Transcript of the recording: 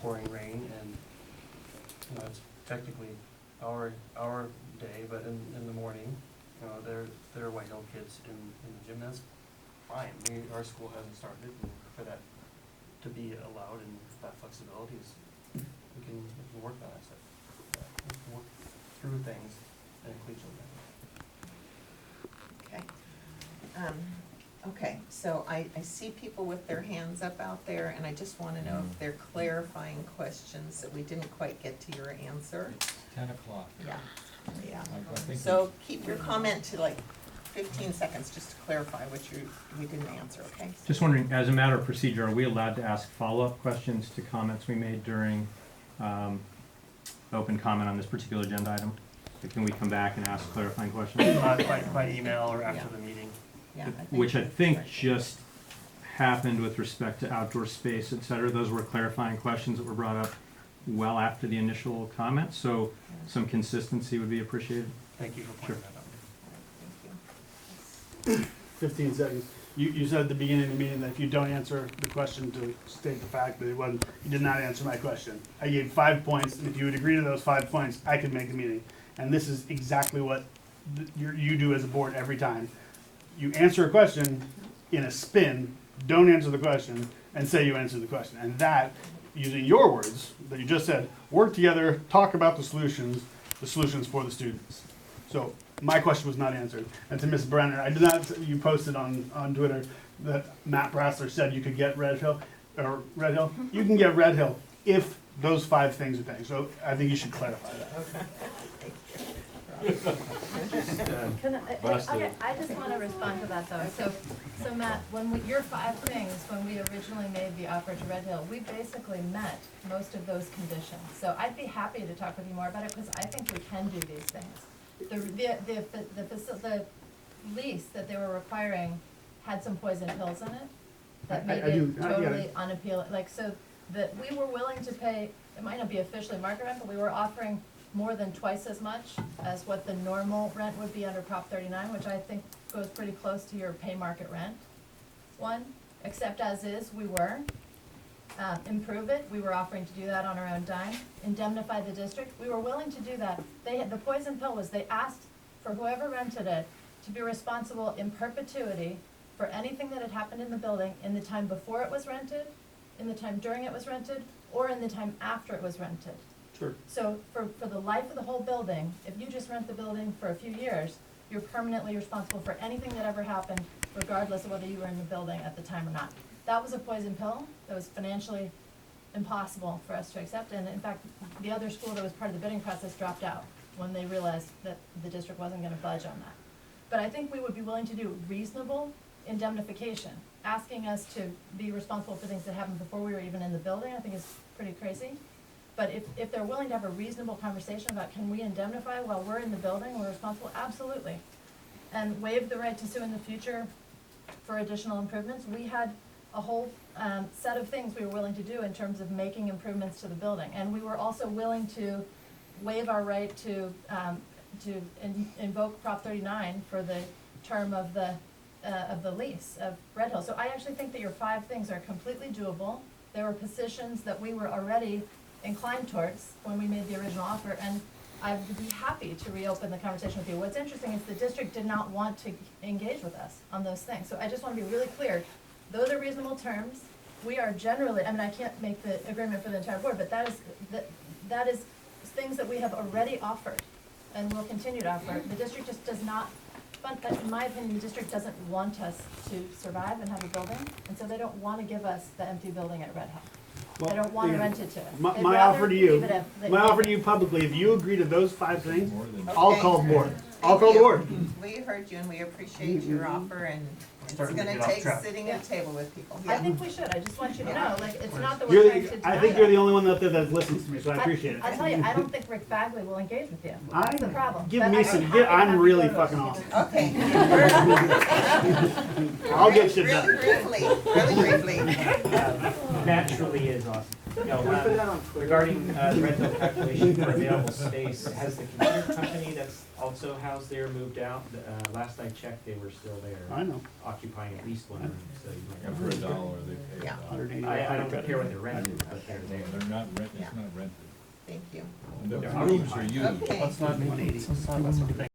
pouring rain, and, you know, it's technically our day, but in the morning, you know, there are White Hill kids in the gym, that's fine. Our school hasn't started, and for that to be allowed and that flexibility is, we can work on it, so, we can work through things in a collegial manner. Okay. Okay, so I see people with their hands up out there, and I just wanna know if they're clarifying questions that we didn't quite get to your answer. It's 10 o'clock. Yeah, yeah. I think So keep your comment to like 15 seconds, just to clarify what we didn't answer, okay? Just wondering, as a matter of procedure, are we allowed to ask follow-up questions to comments we made during open comment on this particular agenda item? Or can we come back and ask clarifying questions? By email or after Yeah. the meeting. Yeah, Which I think right. just happened with respect to outdoor space, et cetera. Those were clarifying questions that were brought up well after the initial comments, so some consistency would be appreciated. Thank you for pointing that out. Thank you. 15 seconds. You said at the beginning of the meeting that if you don't answer the question to state the fact that you did not answer my question. I gave 5 points, and if you would agree to those 5 points, I could make the meeting. And this is exactly what you do as a board every time. You answer a question in a spin, don't answer the question, and say you answered the question. And that, using your words that you just said, work together, talk about the solutions for the students. So my question was not answered. And to Ms. Brenner, I did not, you posted on Twitter that Matt Brassler said you could get Red Hill. You can get Red Hill if those 5 things are things. So I think you should clarify that. Can I just want to respond to that though. So Matt, your 5 things, when we originally made the offer to Red Hill, we basically met most of those conditions. So I'd be happy to talk with you more about it because I think we can do these things. The lease that they were requiring had some poison pills in it that made it totally unappealing. Like, so that we were willing to pay, it might not be officially market rent, but we were offering more than twice as much as what the normal rent would be under Prop 39, which I think goes pretty close to your pay market rent one, except as is, we were. Improve it, we were offering to do that on our own dime. Indemnify the district, we were willing to do that. The poison pill was they asked for whoever rented it to be responsible in perpetuity for anything that had happened in the building in the time before it was rented, in the time during it was rented, or in the time after it was rented. Sure. So for the life of the whole building, if you just rent the building for a few years, you're permanently responsible for anything that ever happened, regardless of whether you were in the building at the time or not. That was a poison pill that was financially impossible for us to accept, and in fact, the other school that was part of the bidding process dropped out when they realized that the district wasn't gonna budge on that. But I think we would be willing to do reasonable indemnification. Asking us to be responsible for things that happened before we were even in the building, I think is pretty crazy. But if they're willing to have a reasonable conversation about can we indemnify while we're in the building, we're responsible, absolutely. And waive the right to sue in the future for additional improvements. We had a whole set of things we were willing to do in terms of making improvements to the building. And we were also willing to waive our right to invoke Prop 39 for the term of the lease of Red Hill. So I actually think that your 5 things are completely doable. There were positions that we were already inclined towards when we made the original offer, and I would be happy to reopen the conversation with you. What's interesting is the district did not want to engage with us on those things. So I just want to be really clear. Those are reasonable terms. We are generally, I mean, I can't make the agreement for the entire board, but that is things that we have already offered and will continue to offer. The district just does not, in my opinion, the district doesn't want us to survive and have a building, and so they don't want to give us the empty building at Red Hill. They don't want to rent it to us. My offer to you publicly, if you agree to those 5 things, I'll call the board. I'll call the board. We heard you and we appreciate your offer, and it's Starting to gonna get off take track. sitting at a table with people. I think we should. I just want you to know, like, it's not that You're we're trying to deny I think you're it. the only one out there that listens to me, so I appreciate it. I'll tell you, I don't think Rick Bagley will engage with you. That's the problem. Give But me I'd be some. happy to have I'm you really go to fucking us. awesome. Okay. I'll get shit Really done. briefly, really briefly. Naturally is awesome. No, regarding the rental calculation for available space, has the computer company that's also housed there moved out? Last I checked, they were still I there, know. occupying at least one room, so you might. And for a dollar, they pay Yeah. a dollar. I don't care what they're renting, but they're there. They're not rent, Yeah. it's not rented. Thank you. And the They're rooms are occupied. used. Okay. Let's not make, let's not, let's not make